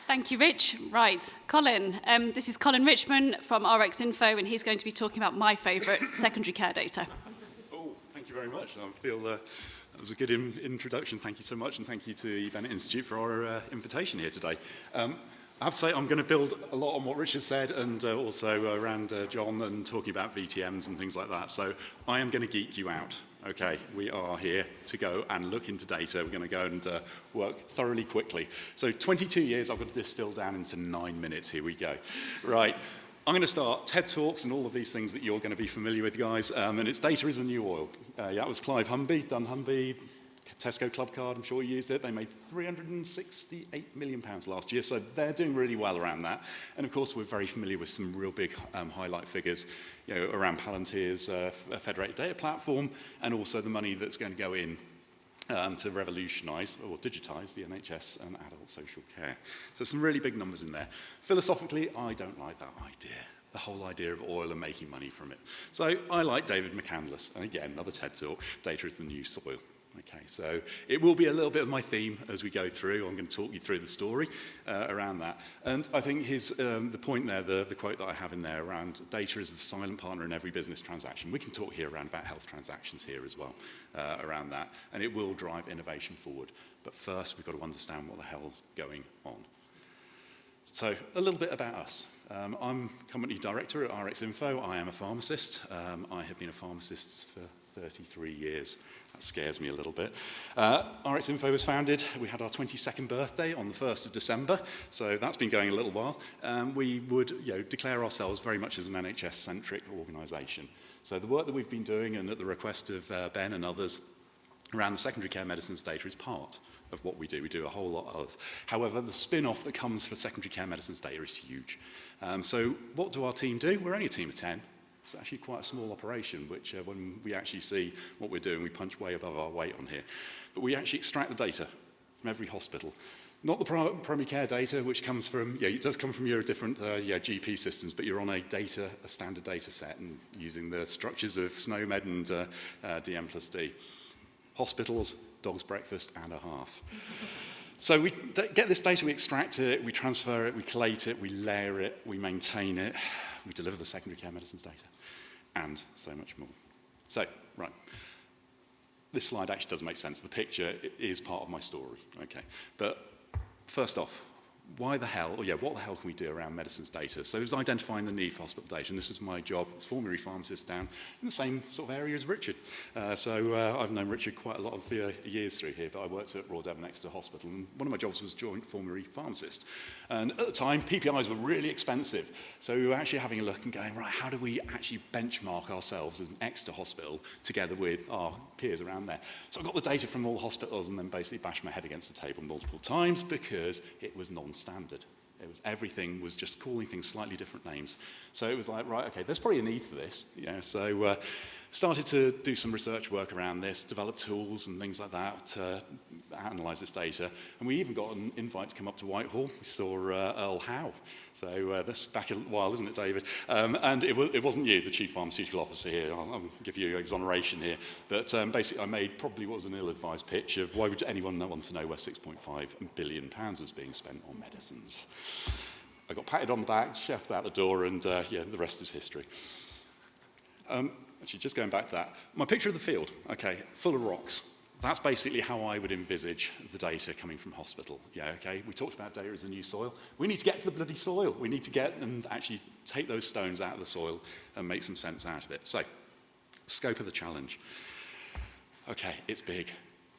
Thank you, Rich. Right, Colin. This is Colin Richman from RX Info, and he's going to be talking about my favourite secondary care data. Oh, thank you very much. I feel that was a good introduction. Thank you so much, and thank you to the Bennett Institute for our invitation here today. I have to say I'm going to build a lot on what Richard said, and also around John and talking about VTMs and things like that. So I am going to geek you out. Okay, we are here to go and look into data. We're going to go and work thoroughly quickly. So 22 years, I've got to distill down into 9 minutes. Here we go. Right, I'm going to start TED Talks and all of these things that you're going to be familiar with, guys. And it's data is the new oil. Yeah, it was Clive Humby, Humby, Tesco Club Card, I'm sure you used it. They made £368 million last year, so they're doing really well around that. And of course, we're very familiar with some real big highlight figures, you know, around Palantir's federated data platform, and also the money that's going to go in to revolutionise or digitise the NHS and adult social care. So some really big numbers in there. Philosophically, I don't like that idea. The whole idea of oil and making money from it. So I like David McCandless, and again, another TED Talk, data is the new soil. Okay, so it will be a little bit of my theme as we go through. I'm going to talk you through the story around that. And I think the point there, the quote that I have in there around data is the silent partner in every business transaction. We can talk here around about health transactions here as well, around that. And it will drive innovation forward. But first, we've got to understand what the hell's going on. So a little bit about us. I'm company director at RX Info. I am a pharmacist. I have been a pharmacist for 33 years. That scares me a little bit. RX Info was founded, we had our 22nd birthday on the 1st of December, so that's been going a little while. We would declare ourselves very much as an NHS-centric organisation. So the work that we've been doing, and at the request of Ben and others, around the secondary care medicines data is part of what we do. We do a whole lot of others. However, the spin-off that comes for secondary care medicines data is huge. So what do our team do? We're only a team of 10. It's actually quite a small operation, which when we actually see what we're doing, we punch way above our weight on here. But we actually extract the data from every hospital. Not the primary care data, which comes from, it does come from your different GP systems, but you're on a standard data set and using the structures of SNOMED and DM+D. Hospitals, dog's breakfast and a half. So we get this data, we extract it, we transfer it, we collate it, we layer it, we maintain it, we deliver the secondary care medicines data, and so much more. So, right. This slide actually does make sense. The picture is part of my story, okay? But first off, why the hell, what the hell can we do around medicines data? So it was identifying the need for hospital data, and this was my job as formulary pharmacist down in the same sort of area as Richard. I've known Richard quite a lot of years through here, but I worked at Royal Devon Exeter Hospital, and one of my jobs was joint formulary pharmacist. And at the time, PPIs were really expensive. So we were actually having a look and going, right, how do we actually benchmark ourselves as an Exeter hospital together with our peers around there? So I got the data from all the hospitals and then basically bashed my head against the table multiple times because it was non-standard. Everything was just calling things slightly different names. So it was like, right, okay, there's probably a need for this. So started to do some research work around this, develop tools and things like that to analyse this data. And we even got an invite to come up to Whitehall. We saw Earl Howe. So that's back a while, isn't it, David? And it wasn't you, the Chief Pharmaceutical Officer here. I'll give you exoneration here. But basically, I made probably what was an ill-advised pitch of why would anyone want to know where £6.5 billion was being spent on medicines. I got patted on the back, shoved out the door, and the rest is history. Actually, just going back to that, my picture of the field, okay, full of rocks. That's basically how I would envisage the data coming from hospital. We talked about data as the new soil. We need to get to the bloody soil. We need to get and actually take those stones out of the soil and make some sense out of it. So, scope of the challenge. Okay, it's big.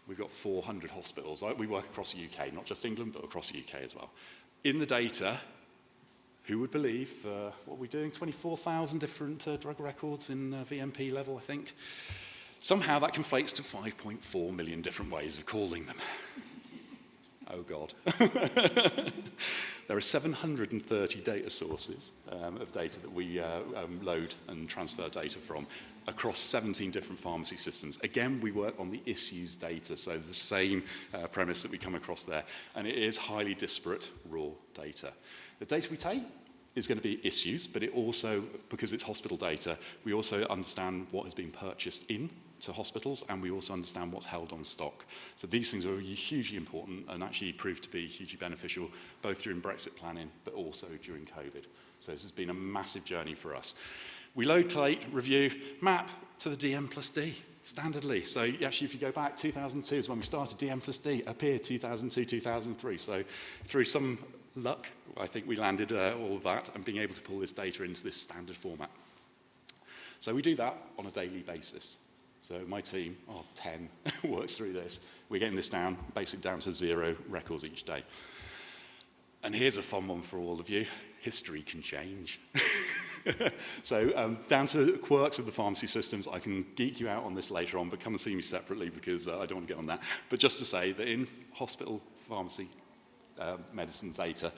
We've got 400 hospitals. We work across the UK, not just England, but across the UK as well. In the data, who would believe, what are we doing, 24,000 different drug records in VMP level, I think? Somehow that conflates to 5.4 million different ways of calling them. Oh, God. There are 730 data sources of data that we load and transfer data from across 17 different pharmacy systems. Again, we work on the issues data, so the same premise that we come across there. And it is highly disparate raw data. The data we take is going to be issues, but it also, because it's hospital data, we also understand what has been purchased in to hospitals, and we also understand what's held on stock. So these things are hugely important and actually proved to be hugely beneficial, both during Brexit planning, but also during COVID. So this has been a massive journey for us. We load, collate, review, map to the DM plus D, standardly. So actually, if you go back, 2002 is when we started. DM plus D appeared 2002, 2003. So through some luck, I think we landed all of that and being able to pull this data into this standard format. So we do that on a daily basis. So my team of 10 works through this. We're getting this down, basically down to 0 records each day. And here's a fun one for all of you. History can change. So down to quirks of the pharmacy systems, I can geek you out on this later on, but come and see me separately because I don't want to get on that. But just to say that in hospital pharmacy medicine data,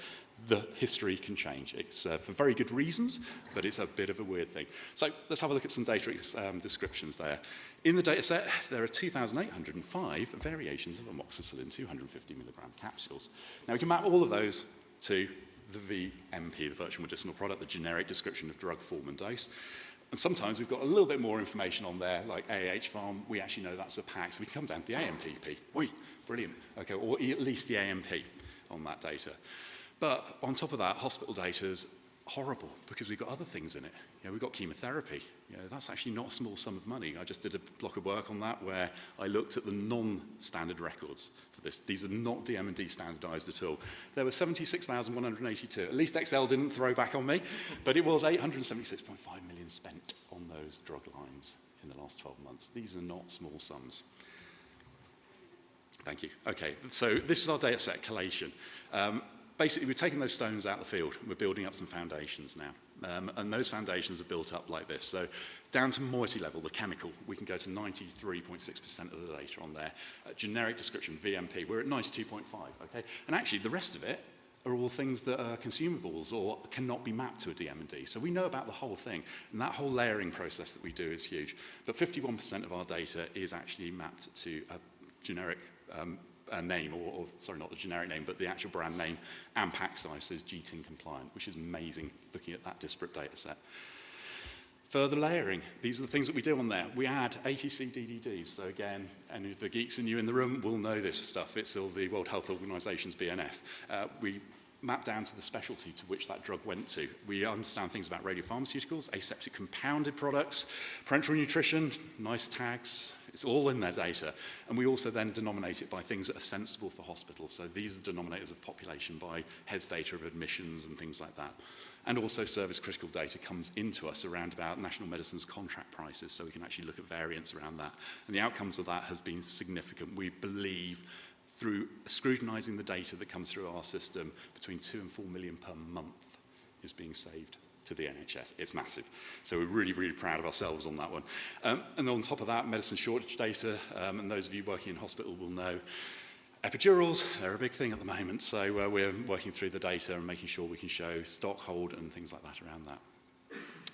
the history can change. It's for very good reasons, but it's a bit of a weird thing. So let's have a look at some data descriptions there. In the data set, there are 2,805 variations of amoxicillin 250 milligram capsules. Now we can map all of those to the VMP, the virtual medicinal product, the generic description of drug form and dose. And sometimes we've got a little bit more information on there, like AH farm, we actually know that's a pack, so we can come down to the AMPP. Whee, brilliant. Okay, or at least the AMP on that data. But on top of that, hospital data is horrible because we've got other things in it. You know, we've got chemotherapy. You know, that's actually not a small sum of money. I just did a block of work on that where I looked at the non-standard records for this. These are not DM&D standardized at all. There were 76,182. At least Excel didn't throw back on me, but it was 876.5 million spent on those drug lines in the last 12 months. These are not small sums. Thank you. Okay, so this is our data set collation. Basically, we've taken those stones out of the field. We're building up some foundations now. And those foundations are built up like this. So down to moiety level, the chemical, we can go to 93.6% of the data on there. Generic description, VMP, we're at 92.5, okay? And actually, the rest of it are all things that are consumables or cannot be mapped to a DM&D. So we know about the whole thing. And that whole layering process that we do is huge. But 51% of our data is actually mapped to a generic name, or sorry, not the generic name, but the actual brand name and pack size is GTIN compliant, which is amazing looking at that disparate data set. Further layering, these are the things that we do on there. We add ATC DDDs. So again, any of the geeks in you in the room will know this stuff. It's all the World Health Organization's BNF. We map down to the specialty to which that drug went to. We understand things about radiopharmaceuticals, aseptic compounded products, parenteral nutrition, nice tags. It's all in their data. And we also then denominate it by things that are sensible for hospitals. So these are denominators of population by HES data of admissions and things like that. And also service critical data comes into us around about national medicines contract prices, so we can actually look at variance around that. And the outcomes of that has been significant. We believe through scrutinizing the data that comes through our system, between 2 and 4 million per month is being saved to the NHS. It's massive. So we're really, really proud of ourselves on that one. And on top of that, medicine shortage data, and those of you working in hospital will know, epidurals, they're a big thing at the moment. So we're working through the data and making sure we can show stock hold and things like that around that.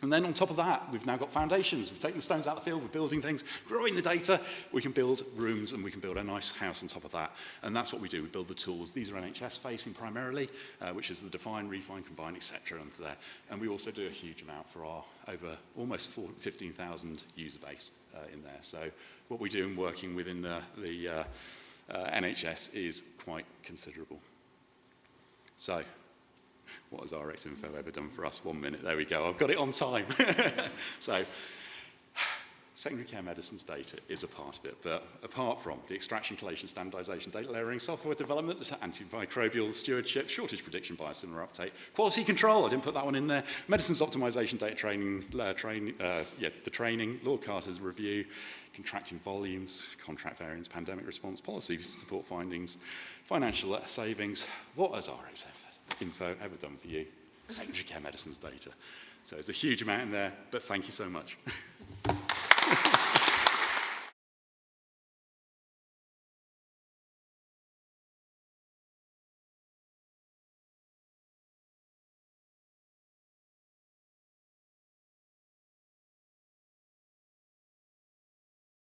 And then on top of that, we've now got foundations. We've taken the stones out of the field, we're building things, growing the data. We can build rooms and we can build a nice house on top of that. And that's what we do, we build the tools. These are NHS facing primarily, which is the define, refine, combine, etc. under there. And we also do a huge amount for our over almost 15,000 user base in there. So what we do in working within the NHS is quite considerable. So, what has RxInfo ever done for us? 1 minute, there we go, I've got it on time. So, secondary care medicines data is a part of it, but apart from the extraction, collation, standardization, data layering, software development, antimicrobial stewardship, shortage prediction, biosimilar uptake, quality control, I didn't put that one in there, medicines optimization, data training, the training, Lord Carter's review, contracting volumes, contract variance, pandemic response, policy support findings, financial savings. What has RxInfo ever done for you? Secondary care medicines data. So there's a huge amount in there, but thank you so much.